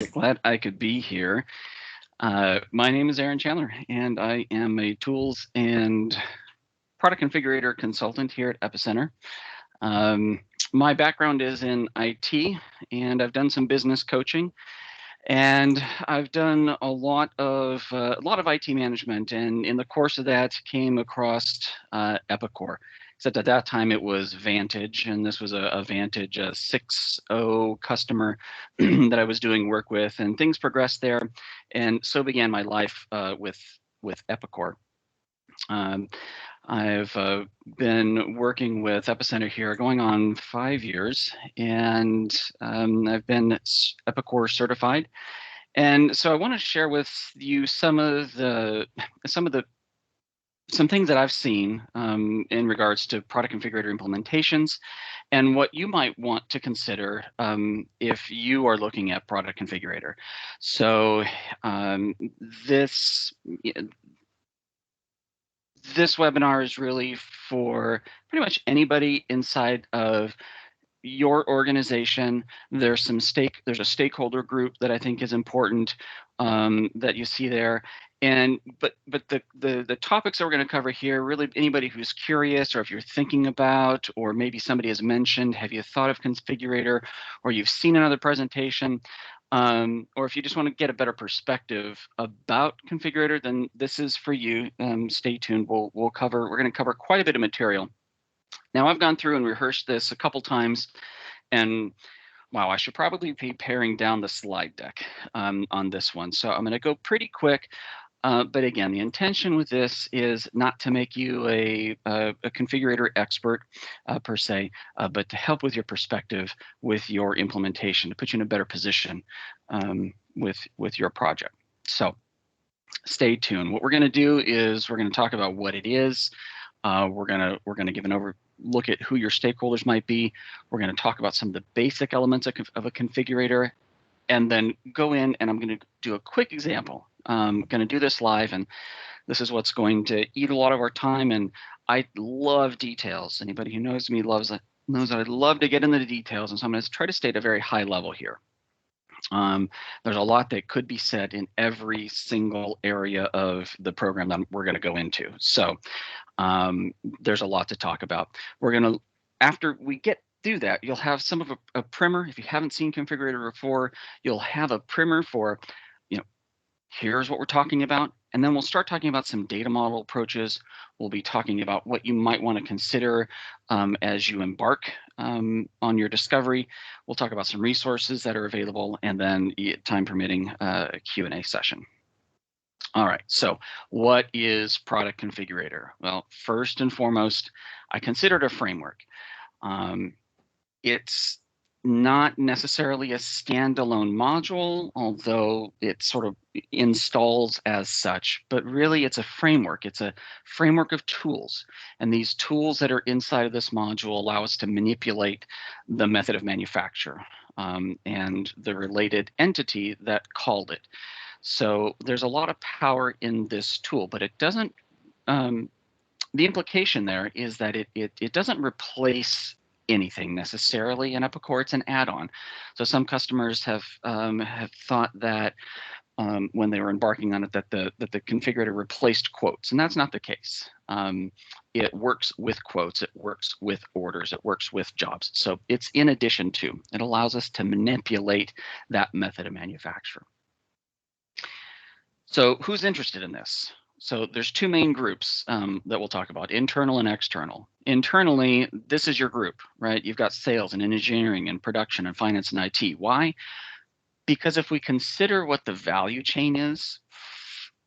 Glad I could be here. My name is Aaron Chandler, and I am a tools and product configurator consultant here at Epicenter. Um, my background is in IT, and I've done some business coaching, and I've done a lot of IT management. And in the course of that, came across Epicor. Except at that time it was Vantage, and this was a Vantage 6.0 customer that I was doing work with, and things progressed there, and so began my life with Epicor. Um, I've been working with Epicenter here going on 5 years, and I've been Epicor certified. And so I want to share with you some of the some things that I've seen in regards to product configurator implementations, and what you might want to consider if you are looking at product configurator. So um, this this webinar is really for pretty much anybody inside of your organization. There's a stakeholder group that I think is important that you see there. And but the topics that we're going to cover here, really anybody who's curious, or if you're thinking about, or maybe somebody has mentioned, have you thought of configurator, or you've seen another presentation, or if you just want to get a better perspective about configurator, then this is for you. Stay tuned. We're going to cover quite a bit of material. Now, I've gone through and rehearsed this a couple times, and wow, I should probably be paring down the slide deck on this one. So I'm going to go pretty quick. But again, the intention with this is not to make you a configurator expert per se, but to help with your perspective with your implementation, to put you in a better position with your project. So stay tuned. What we're going to do is we're going to talk about what it is. We're gonna give an look at who your stakeholders might be. We're going to talk about some of the basic elements of a configurator, and then go in and I'm going to do a quick example. I'm going to do this live, and this is what's going to eat a lot of our time. And I love details. Anybody who knows me knows that I love to get into the details, and so I'm going to try to stay at a very high level here. There's a lot that could be said in every single area of the program that we're going to go into. So there's a lot to talk about. After we get through that, you'll have some of a primer. If you haven't seen configurator before, you'll have a primer for, here's what we're talking about. And then we'll start talking about some data model approaches. We'll be talking about what you might want to consider as you embark on your discovery. We'll talk about some resources that are available, and then, time permitting, a Q&A session. All right, so what is product configurator? Well, first and foremost, I consider it a framework. It's not necessarily a standalone module, although it sort of installs as such, but really it's a framework. It's a framework of tools. And these tools that are inside of this module allow us to manipulate the method of manufacture and the related entity that called it. So there's a lot of power in this tool, but it doesn't, the implication there is that it doesn't replace anything necessarily in Epicor. It's an add-on. So some customers have thought that when they were embarking on it, that the configurator replaced quotes, and that's not the case. It works with quotes, it works with orders, it works with jobs. So it's in addition to. It allows us to manipulate that method of manufacture. So who's interested in this? So there's two main groups that we'll talk about, internal and external. Internally, this is your group, right? You've got sales and engineering and production and finance and IT. Why? Because if we consider what the value chain is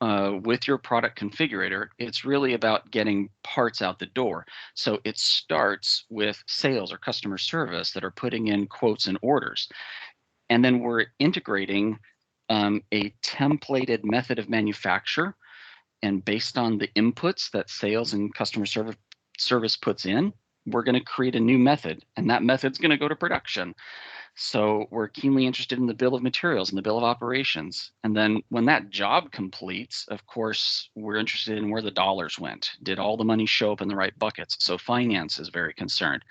with your product configurator, it's really about getting parts out the door. So it starts with sales or customer service that are putting in quotes and orders. And then we're integrating a templated method of manufacture, and based on the inputs that sales and customer service puts in, we're going to create a new method, and that method's going to go to production. So we're keenly interested in the bill of materials and the bill of operations. And then when that job completes, of course, we're interested in where the dollars went. Did all the money show up in the right buckets? So finance is very concerned.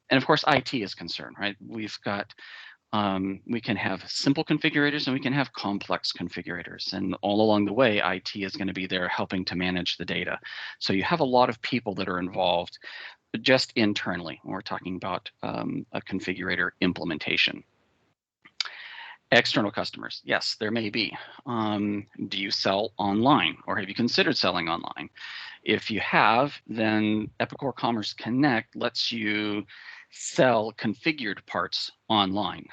And of course, IT is concerned, right? We've got We can have simple configurators and we can have complex configurators. And all along the way, IT is going to be there helping to manage the data. So you have a lot of people that are involved just internally when we're talking about a configurator implementation. External customers, yes, there may be. Do you sell online, or have you considered selling online? If you have, then Epicor Commerce Connect lets you sell configured parts online.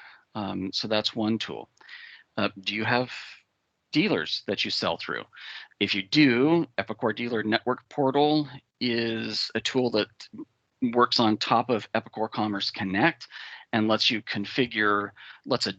So that's one tool. Do you have dealers that you sell through? If you do, Epicor Dealer Network Portal is a tool that works on top of Epicor Commerce Connect and lets a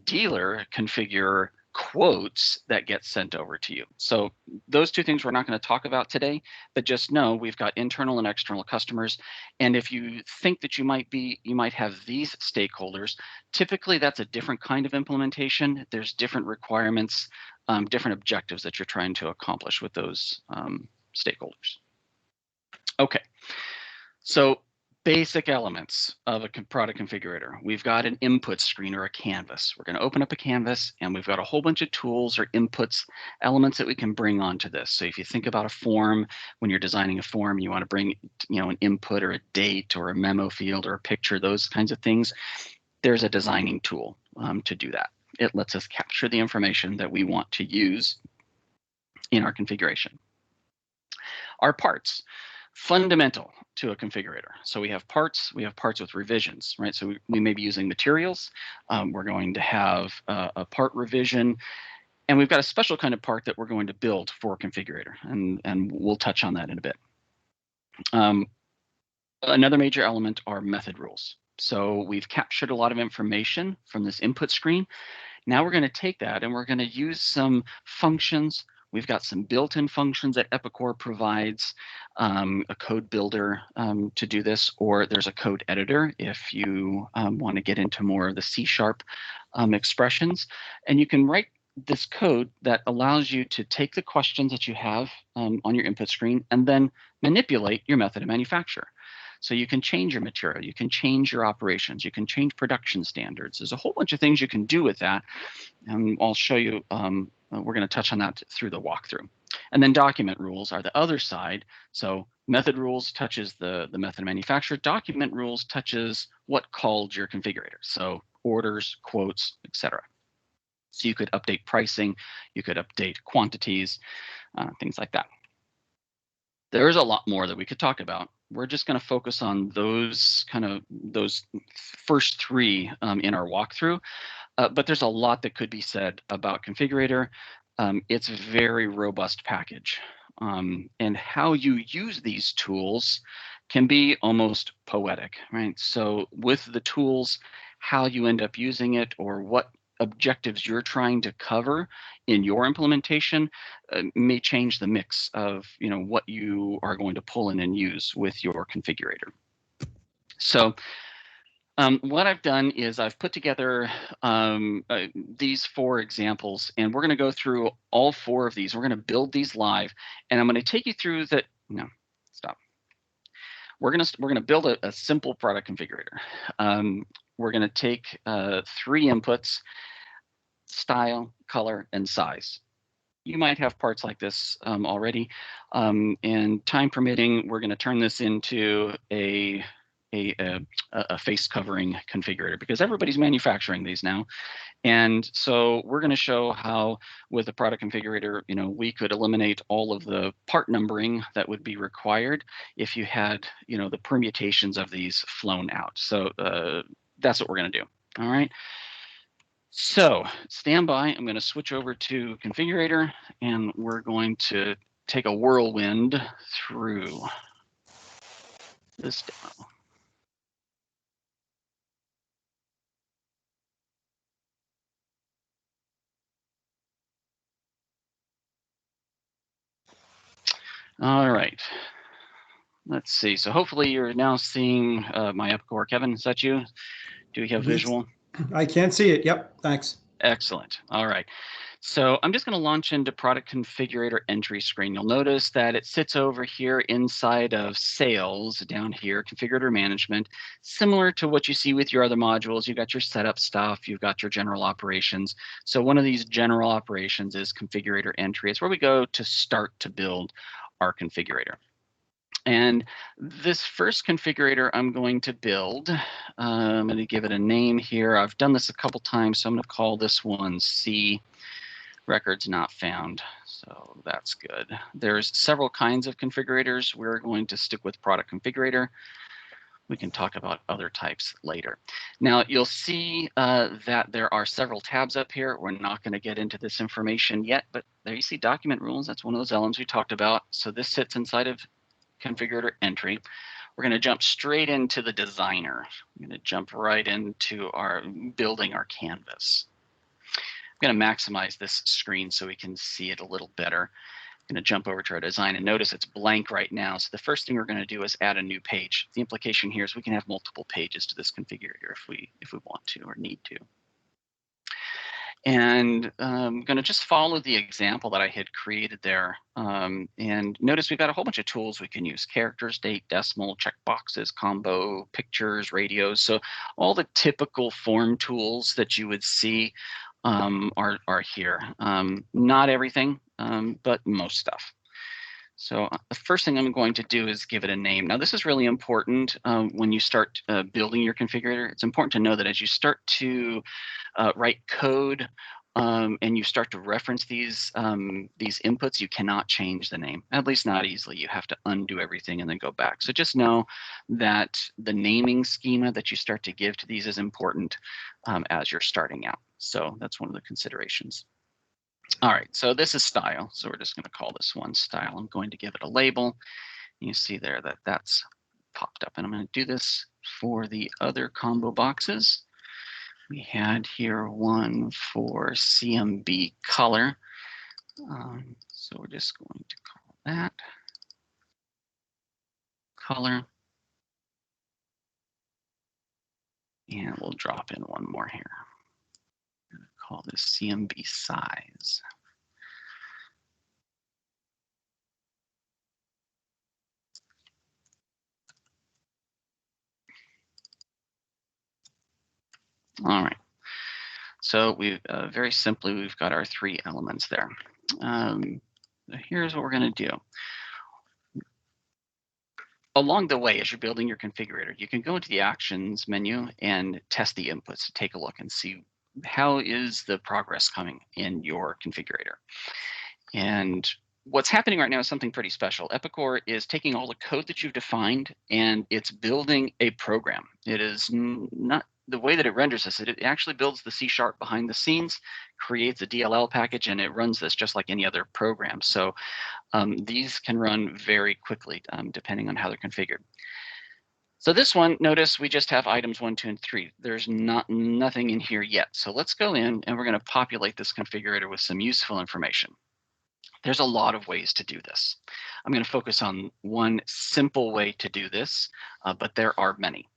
dealer configure quotes that get sent over to you. So those two things we're not going to talk about today, but just know we've got internal and external customers. And if you think that you might have these stakeholders, typically that's a different kind of implementation. There's different requirements, different objectives that you're trying to accomplish with those stakeholders. Okay, so basic elements of a product configurator. We've got an input screen or a canvas. We're going to open up a canvas and we've got a whole bunch of tools or inputs, elements that we can bring onto this. So if you think about a form, when you're designing a form, you want to bring an input or a date or a memo field or a picture, those kinds of things. There's a designing tool to do that. It lets us capture the information that we want to use in our configuration. Our parts. Fundamental to a configurator. So we have parts with revisions, right? So we may be using materials. We're going to have a part revision, and we've got a special kind of part that we're going to build for a configurator, and we'll touch on that in a bit. Another major element are method rules. So we've captured a lot of information from this input screen. Now we're going to take that and we're going to use some functions. We've got some built-in functions that Epicor provides, a code builder to do this, or there's a code editor if you want to get into more of the C# expressions. And you can write this code that allows you to take the questions that you have on your input screen and then manipulate your method of manufacture. So you can change your material, you can change your operations, you can change production standards. There's a whole bunch of things you can do with that. And I'll show you, we're going to touch on that through the walkthrough. And then document rules are the other side. So method rules touches the method of manufacture. Document rules touches what called your configurator. So orders, quotes, etc. So you could update pricing, you could update quantities, things like that. There is a lot more that we could talk about. We're just going to focus on those first three in our walkthrough. But there's a lot that could be said about configurator. It's a very robust package. And how you use these tools can be almost poetic, right? So with the tools, how you end up using it or what objectives you're trying to cover in your implementation may change the mix of what you are going to pull in and use with your configurator. So what I've done is I've put together these 4 examples, and we're going to go through all 4 of these. We're going to build these live, and I'm going to take you through that. No, stop. We're going to build a simple product configurator. We're going to take 3 inputs: style, color, and size. You might have parts like this already, and time permitting, we're going to turn this into a face covering configurator because everybody's manufacturing these now. And so we're going to show how with a product configurator, we could eliminate all of the part numbering that would be required if you had, the permutations of these flown out. So that's what we're going to do. All right. So stand by. I'm going to switch over to configurator, and we're going to take a whirlwind through this demo. All right. Let's see. So hopefully you're now seeing my Epicor. Kevin, is that you? Do we have visual? I can see it. Yep. Thanks. Excellent. All right. So I'm just going to launch into Product Configurator entry screen. You'll notice that it sits over here inside of Sales down here, Configurator Management, similar to what you see with your other modules. You've got your setup stuff, you've got your general operations. So one of these general operations is Configurator entry. It's where we go to start to build our configurator. And this first configurator I'm going to build, I'm going to give it a name here. I've done this a couple times, so I'm going to call this one C. Records not found, so that's good. There's several kinds of configurators. We're going to stick with product configurator. We can talk about other types later. Now you'll see that there are several tabs up here. We're not going to get into this information yet, but there you see document rules. That's one of those elements we talked about. So this sits inside of configurator entry. We're going to jump straight into the designer. I'm going to jump right into our building our canvas. I'm going to maximize this screen so we can see it a little better. I'm going to jump over to our design and notice it's blank right now. So the first thing we're going to do is add a new page. The implication here is we can have multiple pages to this configurator if we want to or need to. And I'm going to just follow the example that I had created there. And notice we've got a whole bunch of tools we can use: characters, date, decimal, checkboxes, combo, pictures, radios. So all the typical form tools that you would see are here. Not everything, but most stuff. So the first thing I'm going to do is give it a name. Now this is really important when you start building your configurator. It's important to know that as you start to write code and you start to reference these inputs, you cannot change the name, at least not easily. You have to undo everything and then go back. So just know that the naming schema that you start to give to these is important as you're starting out. So that's one of the considerations. All right, so this is style. So we're just going to call this one style. I'm going to give it a label. You see there that that's popped up, and I'm going to do this for the other combo boxes. We had here one for CMB color. So we're just going to call that color. And we'll drop in one more here. I'm going to call this CMB size. All right. So we very simply, we've got our three elements there. Here's what we're going to do. Along the way, as you're building your configurator, you can go into the actions menu and test the inputs to take a look and see how is the progress coming in your configurator. And what's happening right now is something pretty special. Epicor is taking all the code that you've defined and it's building a program. It is not the way that it renders this. It actually builds the C# behind the scenes, creates a DLL package, and it runs this just like any other program. So these can run very quickly depending on how they're configured. So this one, notice we just have items 1, 2, and 3. There's nothing in here yet. So let's go in and we're going to populate this configurator with some useful information. There's a lot of ways to do this. I'm going to focus on one simple way to do this, but there are many.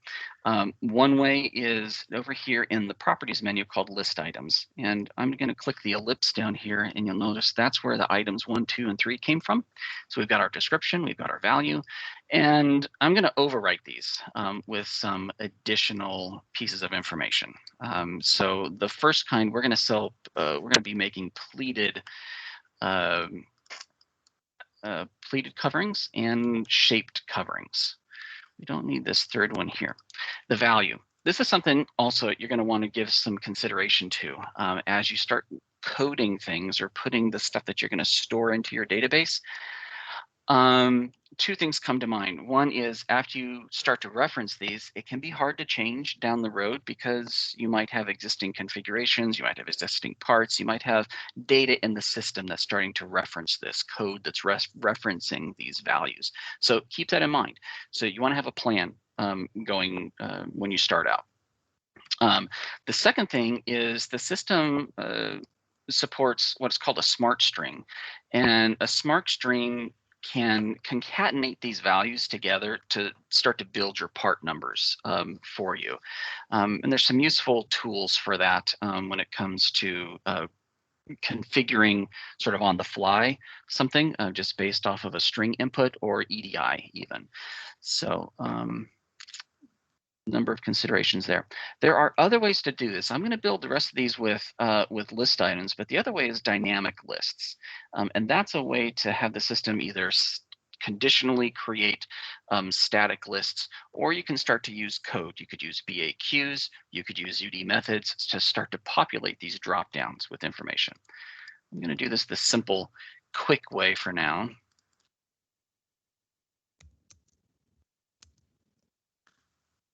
One way is over here in the properties menu called list items. And I'm going to click the ellipse down here and you'll notice that's where the items 1, 2, and 3 came from. So we've got our description, we've got our value, and I'm going to overwrite these with some additional pieces of information. So the first kind, we're going to be making pleated coverings and shaped coverings. We don't need this third one here. The value. This is something also you're going to want to give some consideration to as you start coding things or putting the stuff that you're going to store into your database. Two things come to mind. One is after you start to reference these, it can be hard to change down the road because you might have existing configurations, you might have existing parts, you might have data in the system that's starting to reference this code that's referencing these values. So keep that in mind. So you want to have a plan going when you start out. The second thing is the system supports what's called a smart string, and a smart string can concatenate these values together to start to build your part numbers for you. And there's some useful tools for that when it comes to configuring sort of on the fly something just based off of a string input or EDI even. So number of considerations there. There are other ways to do this. I'm going to build the rest of these with list items, but the other way is dynamic lists. And that's a way to have the system either conditionally create static lists, or you can start to use code. You could use BAQs, you could use UD methods to start to populate these drop downs with information. I'm going to do this the simple, quick way for now.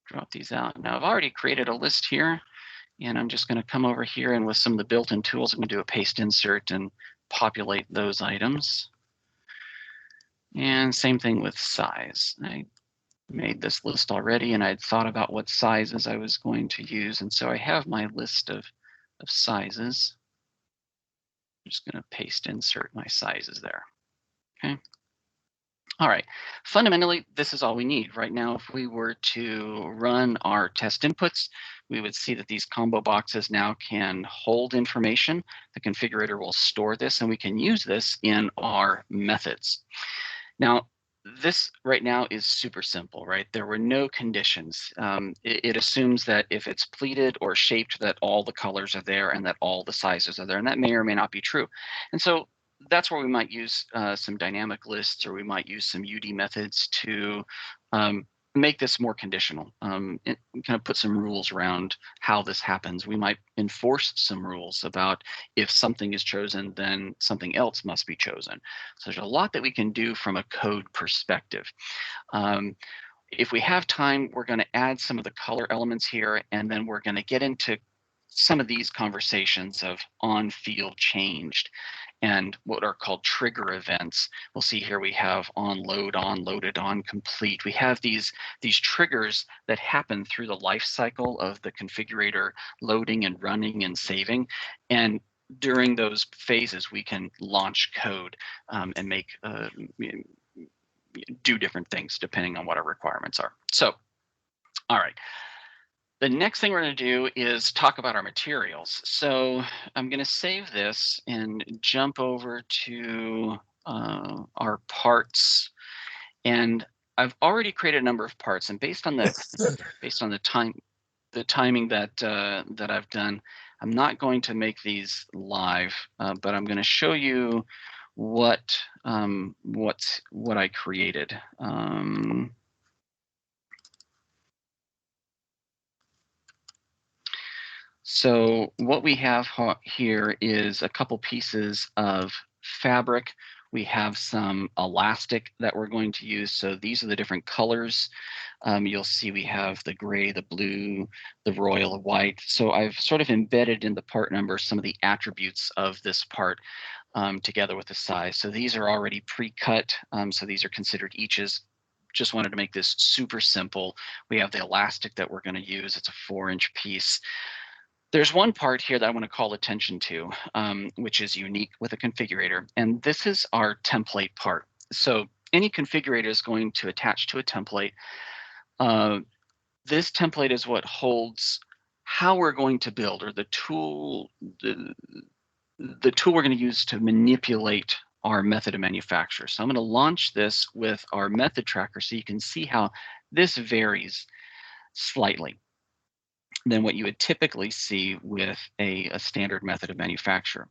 Drop these out. Now I've already created a list here, and I'm just going to come over here, and with some of the built-in tools, I'm going to do a paste insert and populate those items. And same thing with size. I made this list already, and I'd thought about what sizes I was going to use, and so I have my list of sizes. I'm just going to paste insert my sizes there. Okay. All right, fundamentally, this is all we need. Right now, if we were to run our test inputs, we would see that these combo boxes now can hold information. The configurator will store this, and we can use this in our methods. Now, this right now is super simple, right? There were no conditions. It assumes that if it's pleated or shaped, that all the colors are there and that all the sizes are there, and that may or may not be true. And so that's where we might use some dynamic lists, or we might use some UD methods to make this more conditional, and kind of put some rules around how this happens. We might enforce some rules about if something is chosen, then something else must be chosen. So there's a lot that we can do from a code perspective. If we have time, we're going to add some of the color elements here, and then we're going to get into some of these conversations of on field changed and what are called trigger events. We'll see here we have on load, on loaded, on complete. We have these triggers that happen through the life cycle of the configurator loading and running and saving. And during those phases, we can launch code and make do different things depending on what our requirements are. So, all right. The next thing we're going to do is talk about our materials. So I'm going to save this and jump over to our parts. And I've already created a number of parts, and based on the timing that I've done, I'm not going to make these live, but I'm going to show you what I created. So what we have here is a couple pieces of fabric. We have some elastic that we're going to use. So these are the different colors. You'll see we have the gray, the blue, the royal white. So I've sort of embedded in the part number some of the attributes of this part together with the size. So these are already pre-cut. So these are considered eaches. Just wanted to make this super simple. We have the elastic that we're going to use. It's a 4-inch piece. There's one part here that I want to call attention to, which is unique with a configurator, and this is our template part. So any configurator is going to attach to a template. This template is what holds how we're going to build, or the tool we're going to use to manipulate our method of manufacture. So I'm going to launch this with our method tracker so you can see how this varies slightly than what you would typically see with a standard method of manufacture.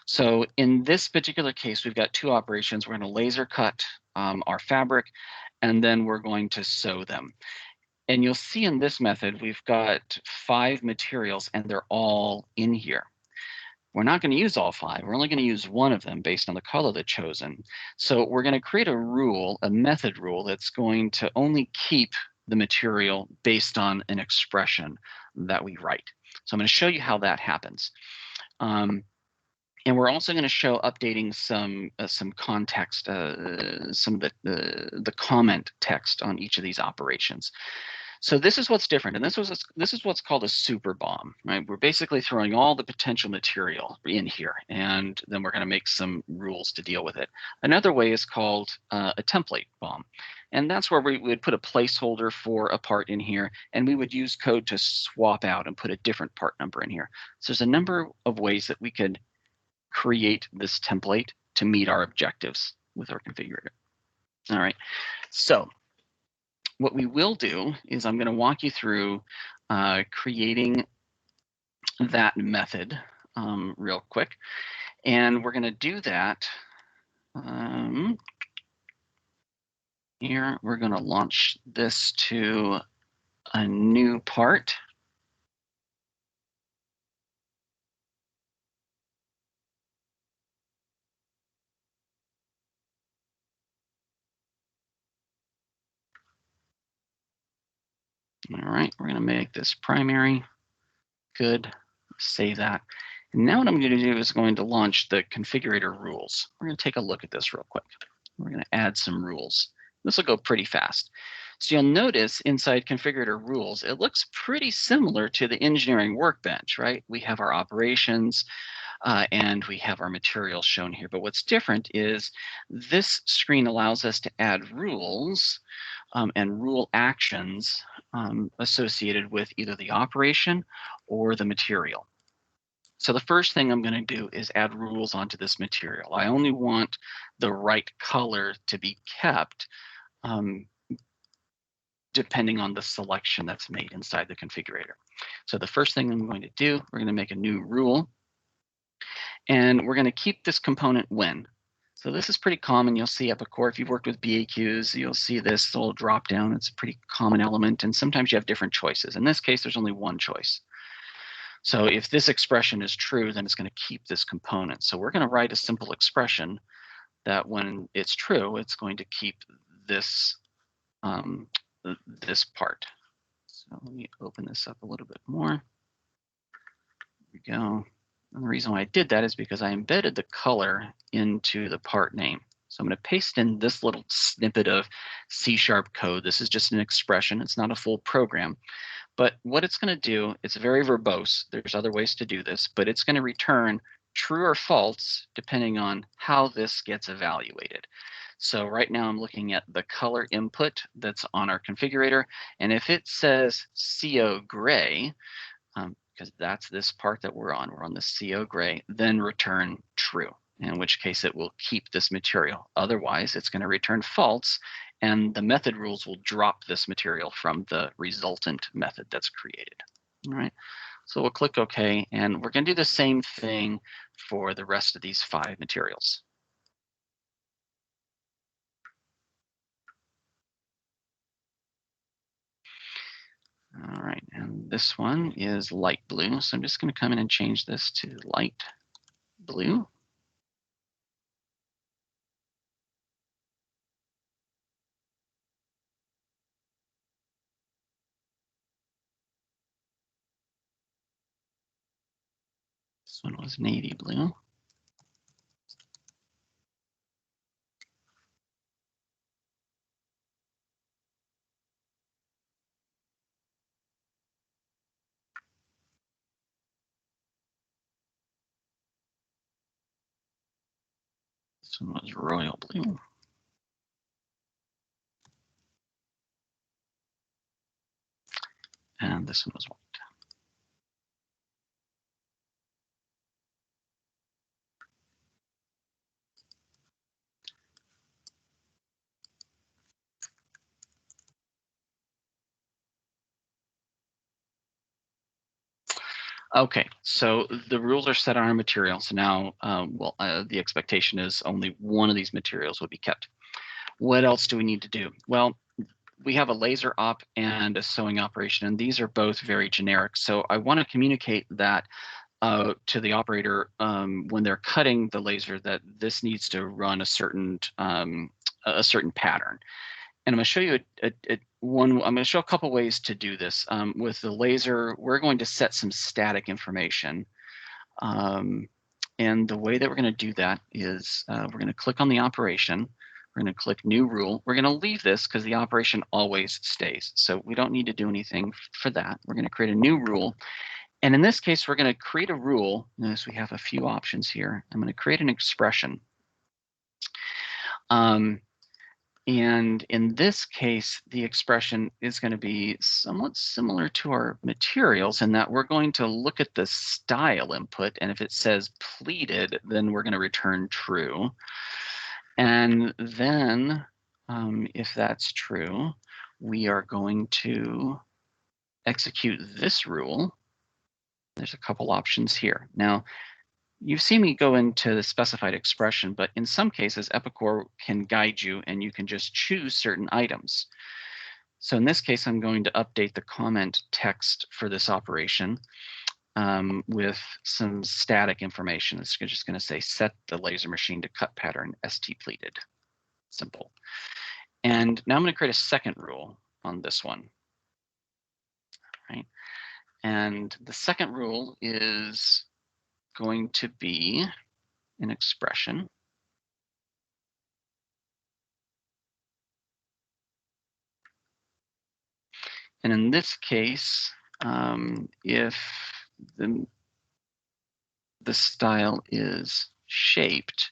So in this particular case, we've got two operations. We're going to laser cut our fabric, and then we're going to sew them. And you'll see in this method, we've got 5 materials, and they're all in here. We're not going to use all 5. We're only going to use one of them based on the color that's chosen. So we're going to create a rule, a method rule, that's going to only keep the material based on an expression that we write. So I'm going to show you how that happens. And we're also going to show updating some context, some of the comment text on each of these operations. So this is what's different, and this is what's called a super bomb, right? We're basically throwing all the potential material in here, and then we're going to make some rules to deal with it. Another way is called a template bomb, and that's where we would put a placeholder for a part in here, and we would use code to swap out and put a different part number in here. So there's a number of ways that we could create this template to meet our objectives with our configurator. All right, so what we will do is I'm going to walk you through creating that method real quick. And we're going to do that. Here, we're going to launch this to a new part. All right, we're going to make this primary. Good. Save that. And now what I'm going to do is going to launch the configurator rules. We're going to take a look at this real quick. We're going to add some rules. This will go pretty fast. So you'll notice inside configurator rules, it looks pretty similar to the engineering workbench, right? We have our operations and we have our materials shown here. But what's different is this screen allows us to add rules and rule actions associated with either the operation or the material. So the first thing I'm going to do is add rules onto this material. I only want the right color to be kept depending on the selection that's made inside the configurator. So the first thing I'm going to do, we're going to make a new rule. And we're going to keep this component when. So this is pretty common. You'll see Epicor, if you've worked with BAQs, you'll see this little drop down. It's a pretty common element. And sometimes you have different choices. In this case, there's only one choice. So if this expression is true, then it's going to keep this component. So we're going to write a simple expression that when it's true, it's going to keep this, this part. So let me open this up a little bit more. There we go. And the reason why I did that is because I embedded the color into the part name. So I'm going to paste in this little snippet of C# code. This is just an expression. It's not a full program. But what it's going to do, it's very verbose. There's other ways to do this, but it's going to return true or false depending on how this gets evaluated. So right now I'm looking at the color input that's on our configurator. And if it says CO gray, because that's this part that we're on the CO gray, then return true, in which case it will keep this material. Otherwise, it's going to return false, and the method rules will drop this material from the resultant method that's created. All right, so we'll click OK, and we're going to do the same thing for the rest of these 5 materials. All right, and this one is light blue, so I'm just going to come in and change this to light blue. This one was navy blue. This one was royal blue. And this one was white. Okay, so the rules are set on our material. So now, the expectation is only one of these materials will be kept. What else do we need to do? Well, we have a laser op and a sewing operation, and these are both very generic. So I want to communicate that to the operator when they're cutting the laser that this needs to run a certain pattern. And I'm going to show you I'm going to show a couple ways to do this. With the laser, we're going to set some static information. And the way that we're going to do that is we're going to click on the operation. We're going to click new rule. We're going to leave this because the operation always stays. So we don't need to do anything for that. We're going to create a new rule. And in this case, we're going to create a rule. Notice we have a few options here. I'm going to create an expression. And in this case, the expression is going to be somewhat similar to our materials in that we're going to look at the style input, and if it says pleated, then we're going to return true. And then if that's true, we are going to execute this rule. There's a couple options here. Now, you've seen me go into the specified expression, but in some cases, Epicor can guide you and you can just choose certain items. So in this case, I'm going to update the comment text for this operation with some static information. It's just going to say set the laser machine to cut pattern ST pleated. Simple. And now I'm going to create a second rule on this one. Right? And the second rule is going to be an expression. And in this case, if the style is shaped,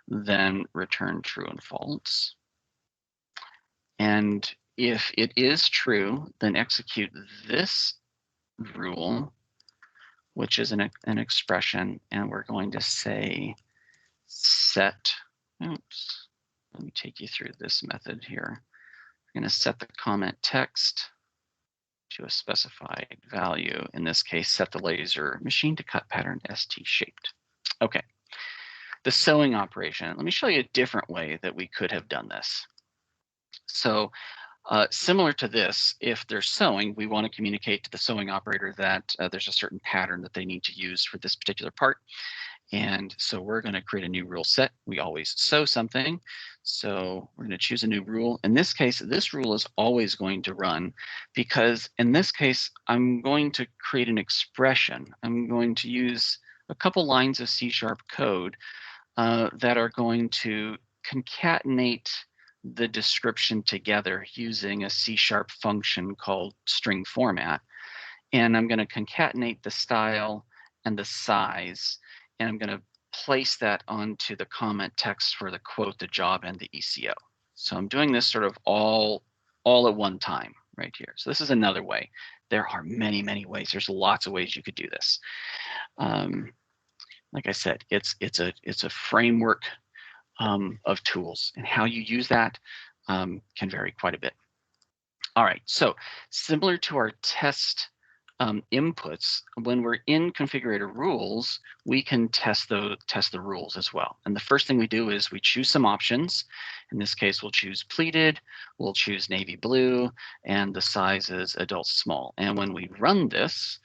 then return true and false. And if it is true, then execute this rule, which is an expression, and we're going to say set, oops, let me take you through this method here. We're going to set the comment text to a specified value. In this case, set the laser machine to cut pattern ST shaped. Okay, the sewing operation. Let me show you a different way that we could have done this. So similar to this, if they're sewing, we want to communicate to the sewing operator that there's a certain pattern that they need to use for this particular part. And so we're going to create a new rule set. We always sew something. So we're going to choose a new rule. In this case, this rule is always going to run because in this case, I'm going to create an expression. I'm going to use a couple lines of C# code that are going to concatenate the description together using a C# function called string format. And I'm going to concatenate the style and the size, and I'm going to place that onto the comment text for the quote, the job, and the ECO. So I'm doing this sort of all at one time right here. So this is another way. There are many, many ways. There's lots of ways you could do this. Like I said, it's a framework of tools, and how you use that can vary quite a bit. All right, so similar to our test inputs, when we're in configurator rules, we can test the rules as well. And the first thing we do is we choose some options. In this case, we'll choose pleated, we'll choose navy blue, and the size is adult small. And when we run this,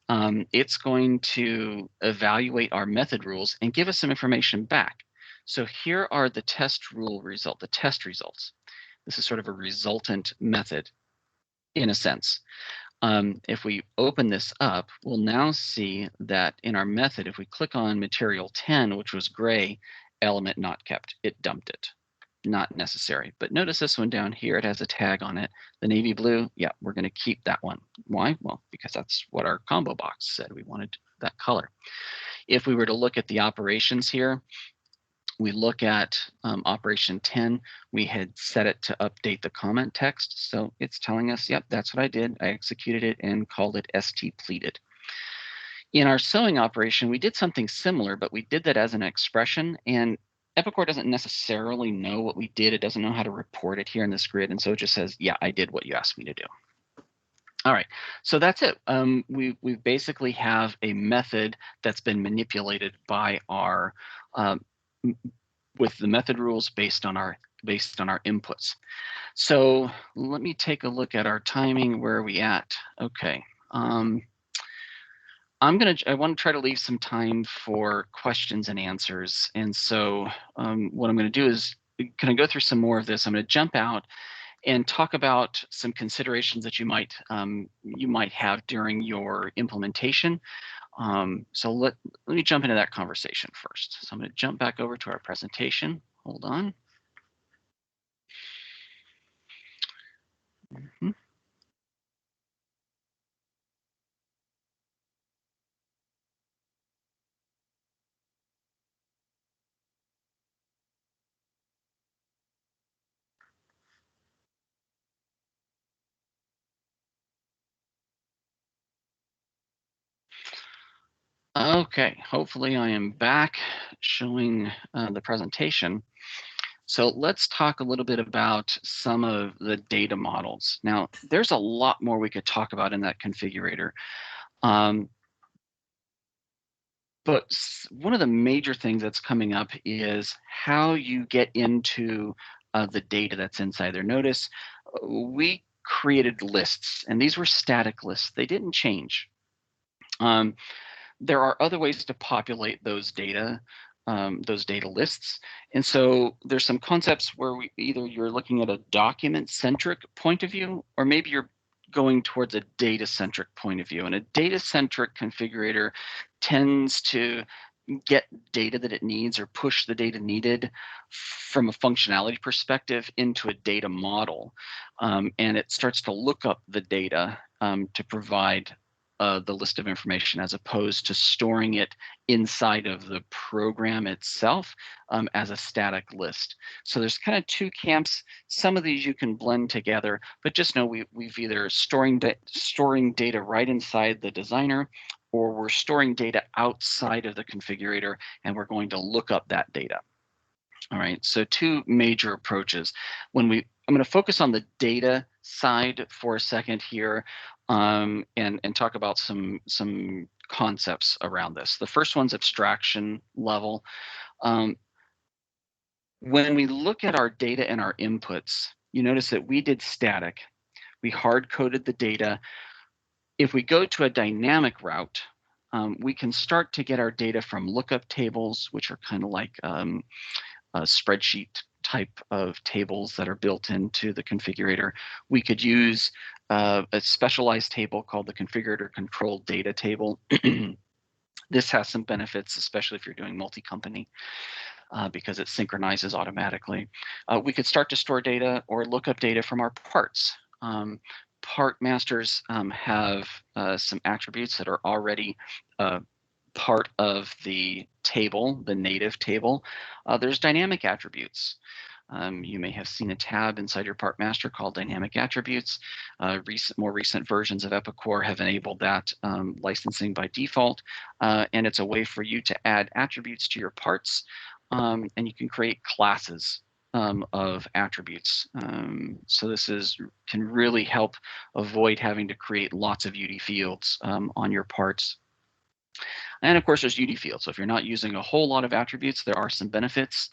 it's going to evaluate our method rules and give us some information back. So here are the test results. This is sort of a resultant method in a sense. If we open this up, we'll now see that in our method, if we click on material 10, which was gray, element not kept, it dumped it. Not necessary. But notice this one down here, it has a tag on it. The navy blue, yeah, we're going to keep that one. Why? Well, because that's what our combo box said. We wanted that color. If we were to look at the operations here, we look at operation 10, we had set it to update the comment text. So it's telling us, yep, that's what I did. I executed it and called it ST pleated. In our sewing operation, we did something similar, but we did that as an expression. And Epicor doesn't necessarily know what we did. It doesn't know how to report it here in this grid. And so it just says, yeah, I did what you asked me to do. All right, so that's it. We basically have a method that's been manipulated by our with the method rules based on our inputs. So let me take a look at our timing. Where are we at? Okay. I want to try to leave some time for questions and answers. And so what I'm going to do is, can I go through some more of this? I'm going to jump out and talk about some considerations that you might have during your implementation. So let me jump into that conversation first. So I'm going to jump back over to our presentation. Hold on. Mm-hmm. Okay, hopefully I am back showing the presentation. So let's talk a little bit about some of the data models. Now, there's a lot more we could talk about in that configurator. Um, but one of the major things that's coming up is how you get into the data that's inside there. Notice we created lists, and these were static lists. They didn't change. Um, there are other ways to populate those data lists. And so there's some concepts where either you're looking at a document-centric point of view, or maybe you're going towards a data-centric point of view. And a data-centric configurator tends to get data that it needs or push the data needed from a functionality perspective into a data model. And it starts to look up the data to provide the list of information, as opposed to storing it inside of the program itself as a static list. So there's kind of two camps. Some of these you can blend together, but just know we've either storing data right inside the designer, or we're storing data outside of the configurator and we're going to look up that data. All right, so two major approaches. I'm going to focus on the data side for a second here, and talk about some concepts around this. The first one's abstraction level. When we look at our data and our inputs, you notice that we did static. We hard-coded the data. If we go to a dynamic route, we can start to get our data from lookup tables, which are kind of like spreadsheet type of tables that are built into the configurator. We could use a specialized table called the configurator control data table. This has some benefits, especially if you're doing multi-company, because it synchronizes automatically. We could start to store data or look up data from our parts. Part masters have some attributes that are already part of the table, the native table. There's dynamic attributes. You may have seen a tab inside your part master called dynamic attributes. More recent versions of Epicor have enabled that licensing by default, and it's a way for you to add attributes to your parts, and you can create classes of attributes. So this can really help avoid having to create lots of UD fields on your parts. And of course, there's UD fields. So if you're not using a whole lot of attributes, there are some benefits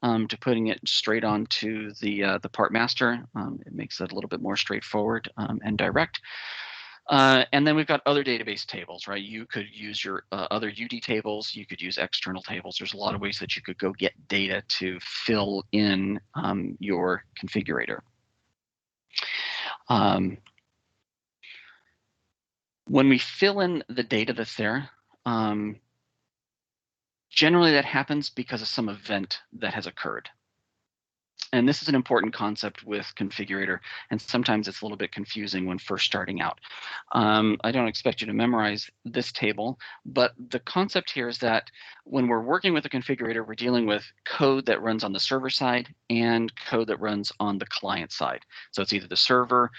to putting it straight onto the part master. It makes it a little bit more straightforward and direct. And then we've got other database tables, right? You could use your other UD tables. You could use external tables. There's a lot of ways that you could go get data to fill in your configurator. When we fill in the data that's there, generally that happens because of some event that has occurred. And this is an important concept with configurator, and sometimes it's a little bit confusing when first starting out. I don't expect you to memorize this table, but the concept here is that when we're working with a configurator, we're dealing with code that runs on the server side and code that runs on the client side. So it's either the server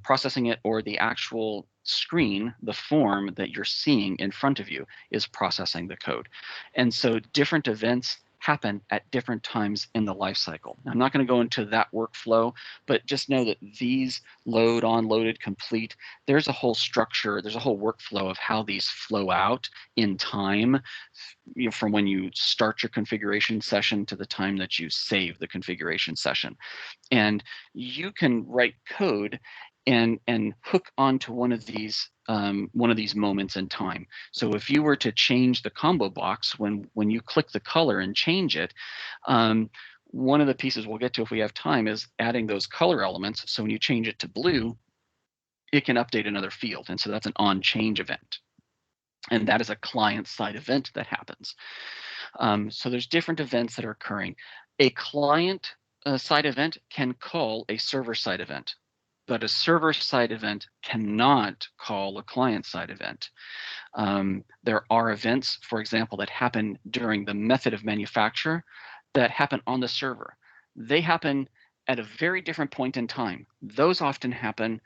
processing it, or the actual screen, the form that you're seeing in front of you, is processing the code. And so different events happen at different times in the life cycle. Now, I'm not going to go into that workflow, but just know that these load, on, loaded, complete, there's a whole structure, there's a whole workflow of how these flow out in time, from when you start your configuration session to the time that you save the configuration session. And you can write code and hook onto one of these moments in time. So if you were to change the combo box when you click the color and change it, one of the pieces we'll get to if we have time is adding those color elements. So when you change it to blue, it can update another field, and so that's an on change event. And that is a client side event that happens. So there's different events that are occurring. A client side event can call a server side event, but a server side event cannot call a client side event. There are events, for example, that happen during the method of manufacture that happen on the server. They happen at a very different point in time. Those often happen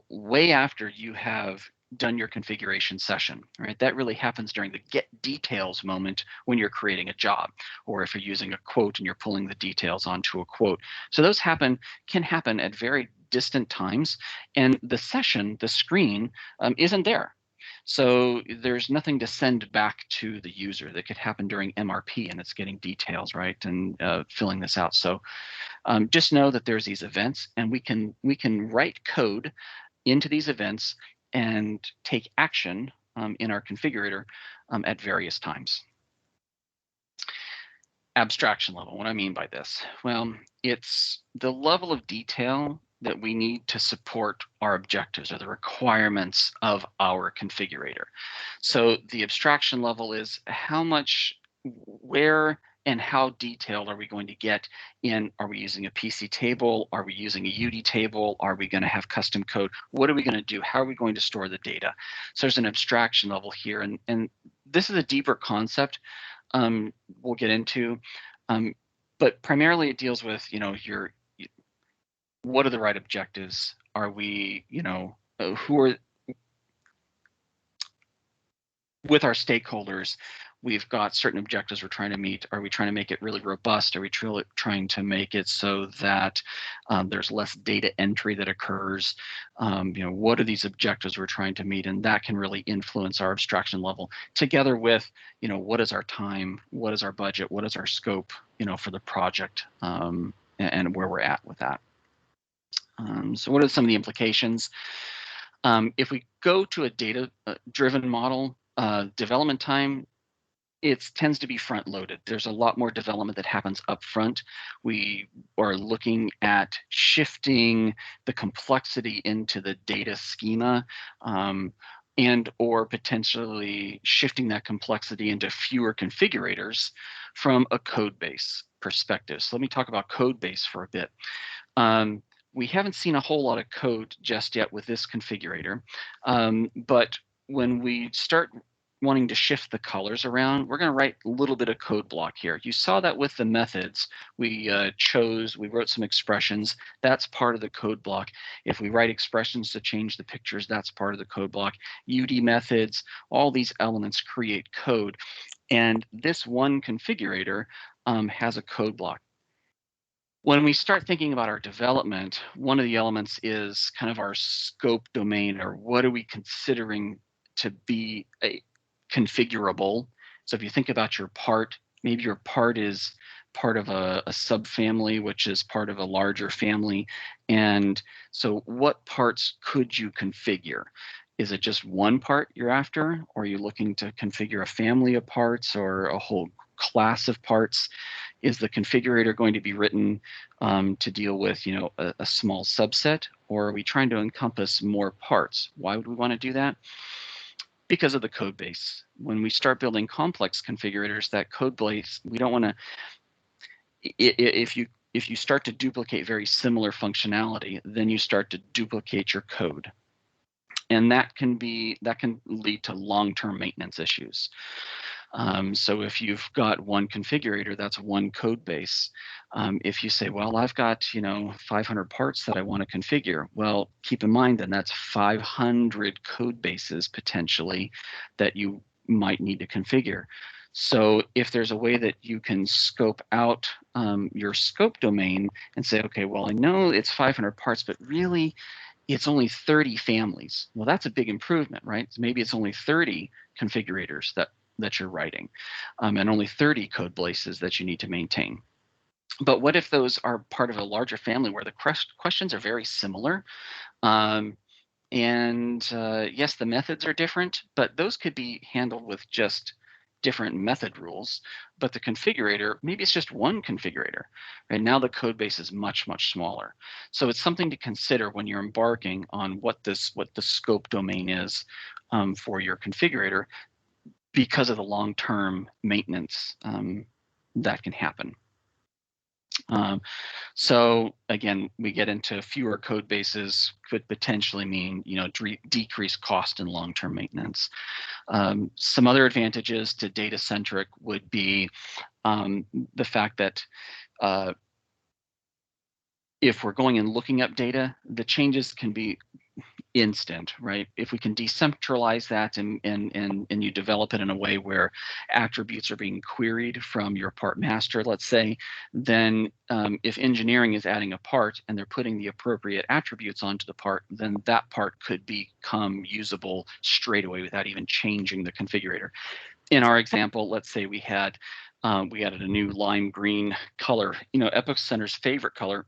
way after you have done your configuration session, right? That really happens during the get details moment when you're creating a job, or if you're using a quote and you're pulling the details onto a quote. So those can happen at very distant times, and the session, the screen, isn't there. So there's nothing to send back to the user. That could happen during MRP, and it's getting details, right, and filling this out. So just know that there's these events, and we can write code into these events and take action in our configurator at various times. Abstraction level. What I mean by this? Well, it's the level of detail that we need to support our objectives or the requirements of our configurator. So the abstraction level is how much, where, and how detailed are we going to get in? Are we using a PC table? Are we using a UD table? Are we going to have custom code? What are we going to do? How are we going to store the data? So there's an abstraction level here, and this is a deeper concept we'll get into, but primarily it deals with what are the right objectives? Are we who are with our stakeholders? We've got certain objectives we're trying to meet. Are we trying to make it really robust? Are we trying to make it so that there's less data entry that occurs? What are these objectives we're trying to meet? And that can really influence our abstraction level, together with, what is our time? What is our budget? What is our scope, for the project, and where we're at with that. So what are some of the implications? If we go to a data-driven model, development time, it tends to be front loaded. There's a lot more development that happens up front. We are looking at shifting the complexity into the data schema, and or potentially shifting that complexity into fewer configurators from a code base perspective. So let me talk about code base for a bit. We haven't seen a whole lot of code just yet with this configurator, but when we start wanting to shift the colors around, we're going to write a little bit of code block here. You saw that with the methods. We wrote some expressions. That's part of the code block. If we write expressions to change the pictures, that's part of the code block. UD methods, all these elements create code. And this one configurator has a code block. When we start thinking about our development, one of the elements is kind of our scope domain, or what are we considering to be configurable. So if you think about your part, maybe your part is part of a subfamily, which is part of a larger family. And so what parts could you configure? Is it just one part you're after? Or are you looking to configure a family of parts or a whole class of parts? Is the configurator going to be written to deal with a small subset? Or are we trying to encompass more parts? Why would we want to do that? Because of the code base. When we start building complex configurators, that code base, we don't want to, if you start to duplicate very similar functionality, then you start to duplicate your code. And that can lead to long-term maintenance issues. So if you've got one configurator, that's one code base. If you say, well, I've got 500 parts that I want to configure, well, keep in mind then that's 500 code bases potentially that you might need to configure. So if there's a way that you can scope out your scope domain and say, okay, well, I know it's 500 parts, but really it's only 30 families. Well, that's a big improvement, right? So maybe it's only 30 configurators that you're writing, and only 30 code bases that you need to maintain. But what if those are part of a larger family where the questions are very similar? Yes, the methods are different, but those could be handled with just different method rules. But the configurator, maybe it's just one configurator. Right now, the code base is much, much smaller. So it's something to consider when you're embarking on what the scope domain is for your configurator, because of the long-term maintenance that can happen. So again, we get into fewer code bases could potentially mean decreased cost and long-term maintenance. Some other advantages to data-centric would be the fact that if we're going and looking up data, the changes can be instant, right? If we can decentralize that and you develop it in a way where attributes are being queried from your part master, let's say, then if engineering is adding a part and they're putting the appropriate attributes onto the part, then that part could become usable straight away without even changing the configurator. In our example, let's say we added a new lime green color, EpiCenter's favorite color,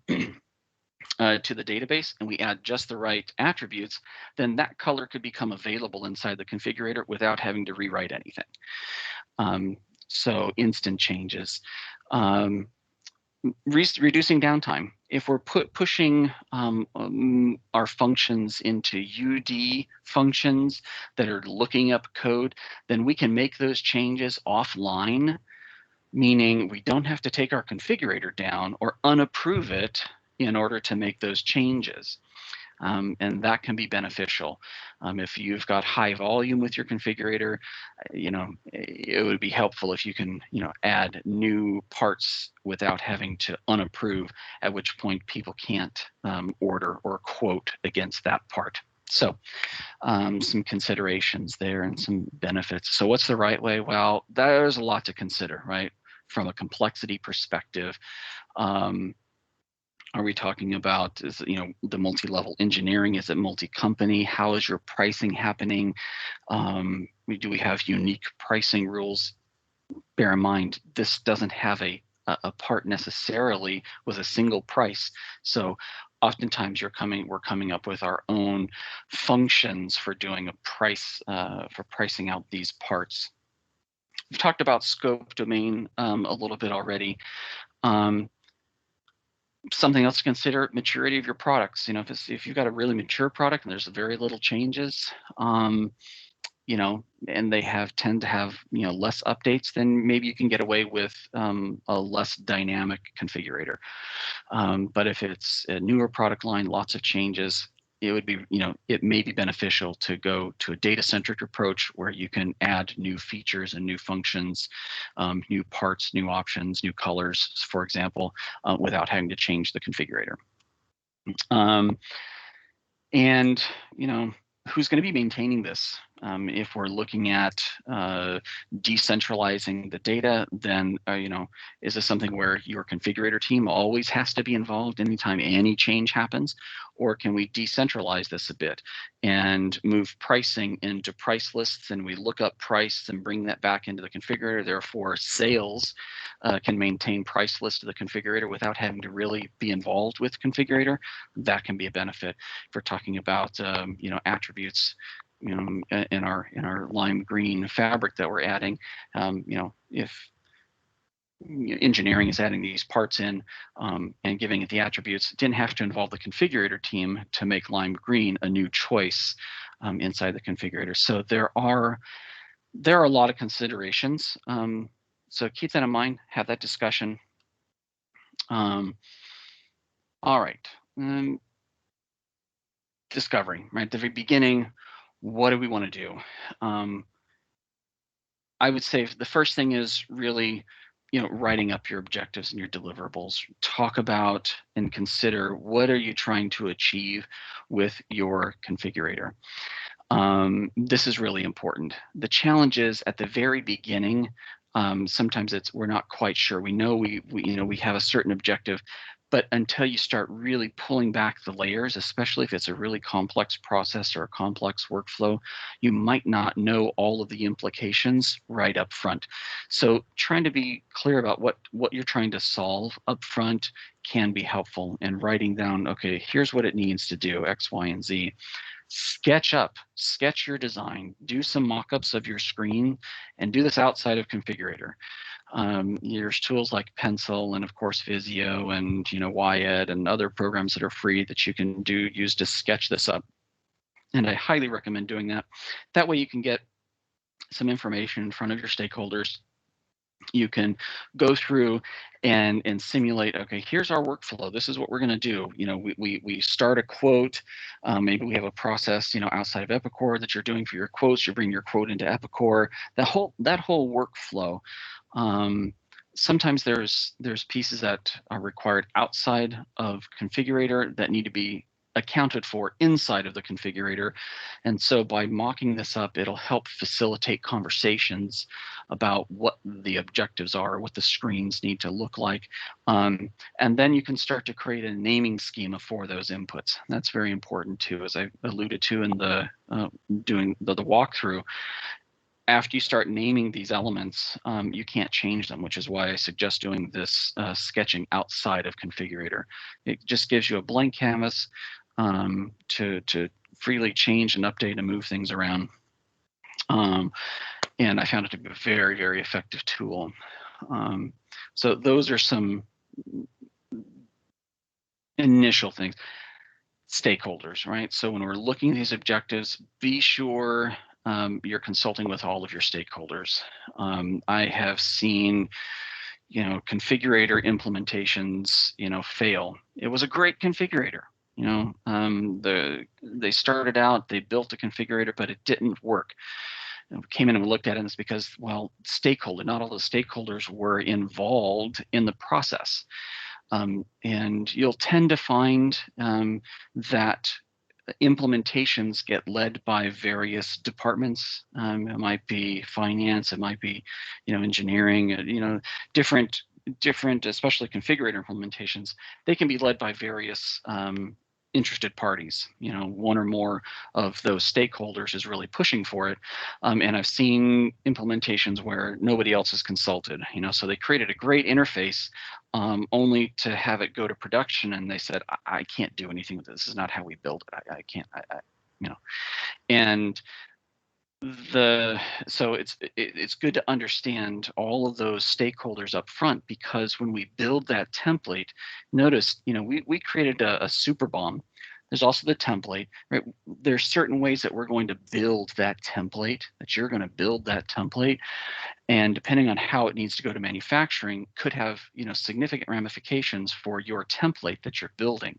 to the database, and we add just the right attributes, then that color could become available inside the configurator without having to rewrite anything. So instant changes. Reducing downtime. If we're pushing our functions into UD functions that are looking up code, then we can make those changes offline, meaning we don't have to take our configurator down or unapprove it in order to make those changes. And that can be beneficial. If you've got high volume with your configurator, it would be helpful if you can, add new parts without having to unapprove, at which point people can't order or quote against that part. So some considerations there and some benefits. So what's the right way? Well, there's a lot to consider, right? From a complexity perspective. Are we talking about, the multi-level engineering? Is it multi-company? How is your pricing happening? Do we have unique pricing rules? Bear in mind, this doesn't have a part necessarily with a single price. So oftentimes we're coming up with our own functions for doing a price, for pricing out these parts. We've talked about scope domain a little bit already. Something else to consider: maturity of your products. If you've got a really mature product and there's very little changes, and they tend to have less updates, then maybe you can get away with a less dynamic configurator. But if it's a newer product line, lots of changes, it may be beneficial to go to a data-centric approach where you can add new features and new functions, new parts, new options, new colors, for example, without having to change the configurator. And who's going to be maintaining this? If we're looking at decentralizing the data, then is this something where your configurator team always has to be involved anytime any change happens? Or can we decentralize this a bit and move pricing into price lists, and we look up price and bring that back into the configurator? Therefore, sales can maintain price list of the configurator without having to really be involved with configurator. That can be a benefit. If we're talking about attributes, in our lime green fabric that we're adding, if engineering is adding these parts in and giving it the attributes, didn't have to involve the configurator team to make lime green a new choice inside the configurator. So there are a lot of considerations. So keep that in mind, have that discussion. All right. Discovery, right at the very beginning. What do we want to do? I would say the first thing is really, writing up your objectives and your deliverables. Talk about and consider, what are you trying to achieve with your configurator? This is really important. The challenge is at the very beginning. Sometimes we're not quite sure. We know we have a certain objective, but until you start really pulling back the layers, especially if it's a really complex process or a complex workflow, you might not know all of the implications right up front. So trying to be clear about what you're trying to solve up front can be helpful, and writing down, okay, here's what it needs to do, X, Y, and Z. Sketch your design, do some mock-ups of your screen, and do this outside of configurator. There's tools like Pencil and of course Visio and Wyed and other programs that are free that you can use to sketch this up. And I highly recommend doing that. That way you can get some information in front of your stakeholders. You can go through and simulate, okay, here's our workflow. This is what we're going to do. We start a quote. Maybe we have a process, outside of Epicor that you're doing for your quotes. You bring your quote into Epicor. That whole workflow. Sometimes there's pieces that are required outside of configurator that need to be accounted for inside of the configurator. And so by mocking this up, it'll help facilitate conversations about what the objectives are, what the screens need to look like. And then you can start to create a naming schema for those inputs. That's very important too, as I alluded to in the doing the walkthrough. After you start naming these elements, you can't change them, which is why I suggest doing this sketching outside of configurator. It just gives you a blank canvas to freely change and update and move things around. And I found it to be a very, very effective tool. So those are some initial things. Stakeholders, right? So when we're looking at these objectives, be sure you're consulting with all of your stakeholders. I have seen, configurator implementations, fail. It was a great configurator. They started out, they built a configurator, but it didn't work. Came in and looked at it, and it's because, well, not all the stakeholders were involved in the process. And you'll tend to find that implementations get led by various departments. It might be finance, it might be, engineering, different, especially configurator implementations. They can be led by various interested parties. One or more of those stakeholders is really pushing for it. And I've seen implementations where nobody else is consulted, so they created a great interface only to have it go to production, and they said, I can't do anything with this. This is not how we build it. I can't, and so it's good to understand all of those stakeholders up front, because when we build that template, notice, we created a super bomb. There's also the template, right? There's certain ways that we're going to build that template, that you're going to build that template. And depending on how it needs to go to manufacturing, could have, significant ramifications for your template that you're building.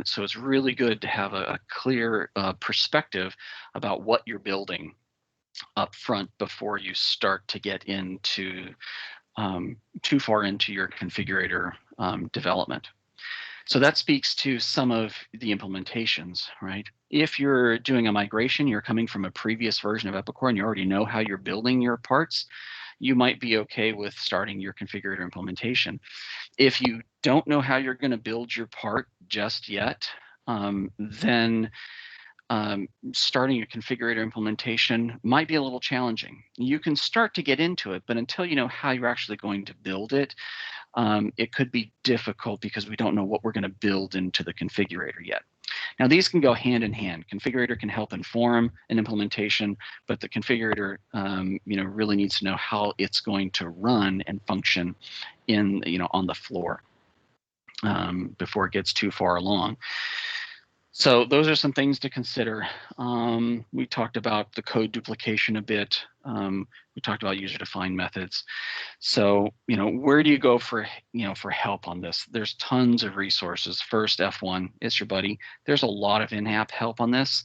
So it's really good to have a clear perspective about what you're building up front before you start to get into too far into your configurator development. So that speaks to some of the implementations, right? If you're doing a migration, you're coming from a previous version of Epicor and you already know how you're building your parts, you might be okay with starting your configurator implementation. If you don't know how you're going to build your part just yet, then starting a configurator implementation might be a little challenging. You can start to get into it, but until you know how you're actually going to build it, it could be difficult because we don't know what we're going to build into the configurator yet. Now, these can go hand in hand. Configurator can help inform an implementation, but the configurator, really needs to know how it's going to run and function on the floor before it gets too far along. So those are some things to consider. We talked about the code duplication a bit. We talked about user-defined methods. So, where do you go for help on this? There's tons of resources. First, F1 is your buddy. There's a lot of in-app help on this.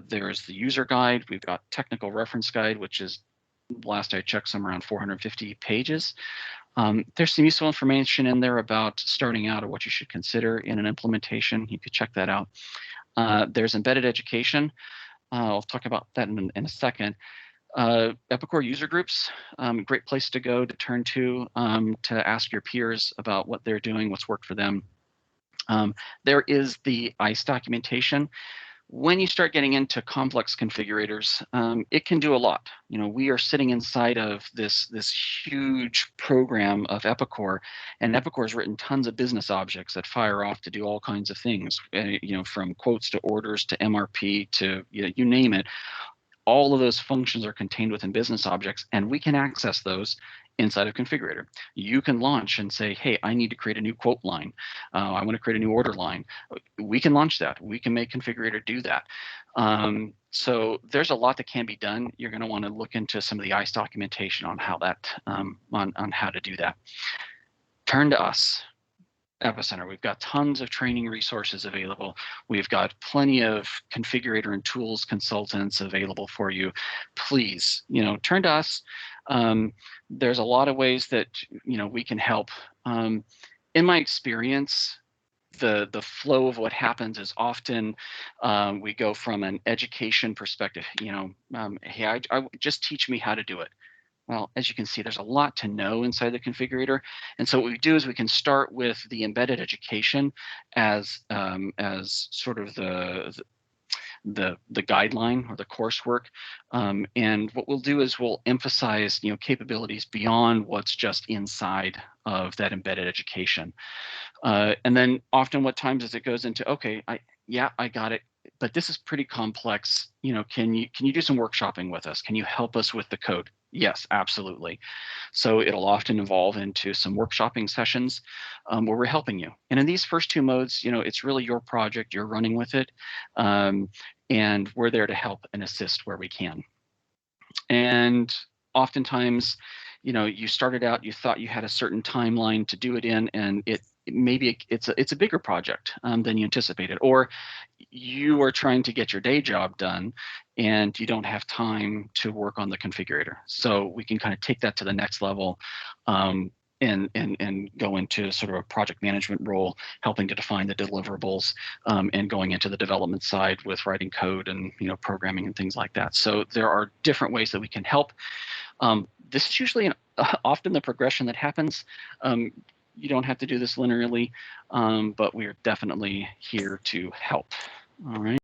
There's the user guide. We've got technical reference guide, which is, last I checked, somewhere around 450 pages. There's some useful information in there about starting out or what you should consider in an implementation. You could check that out. There's embedded education. I'll talk about that in a second. Epicor user groups, great place to go to turn to ask your peers about what they're doing, what's worked for them. There is the ICE documentation. When you start getting into complex configurators, it can do a lot. We are sitting inside of this huge program of Epicor, and Epicor has written tons of business objects that fire off to do all kinds of things, from quotes to orders to MRP to you name it. All of those functions are contained within business objects, and we can access those inside of configurator. You can launch and say, hey, I need to create a new quote line. I want to create a new order line. We can launch that. We can make configurator do that. So there's a lot that can be done. You're going to want to look into some of the ICE documentation on how that on how to do that. Turn to us. EpiCenter. We've got tons of training resources available. We've got plenty of configurator and tools consultants available for you. Please, turn to us. There's a lot of ways that we can help. In my experience, the flow of what happens is often we go from an education perspective. Hey, I just teach me how to do it. Well, as you can see, there's a lot to know inside the configurator, and so what we do is we can start with the embedded education as sort of the guideline or the coursework, and what we'll do is we'll emphasize capabilities beyond what's just inside of that embedded education. And then often what times is it goes into, okay, I got it, but this is pretty complex. Can you do some workshopping with us? Can you help us with the code? Yes, absolutely. So it'll often evolve into some workshopping sessions where we're helping you. And in these first two modes, it's really your project, you're running with it, and we're there to help and assist where we can. And oftentimes, you started out, you thought you had a certain timeline to do it in, and it's a bigger project than you anticipated, or you are trying to get your day job done and you don't have time to work on the configurator. So we can kind of take that to the next level, and go into sort of a project management role, helping to define the deliverables, and going into the development side with writing code and programming and things like that. So there are different ways that we can help. This is usually often the progression that happens. You don't have to do this linearly, but we're definitely here to help. All right.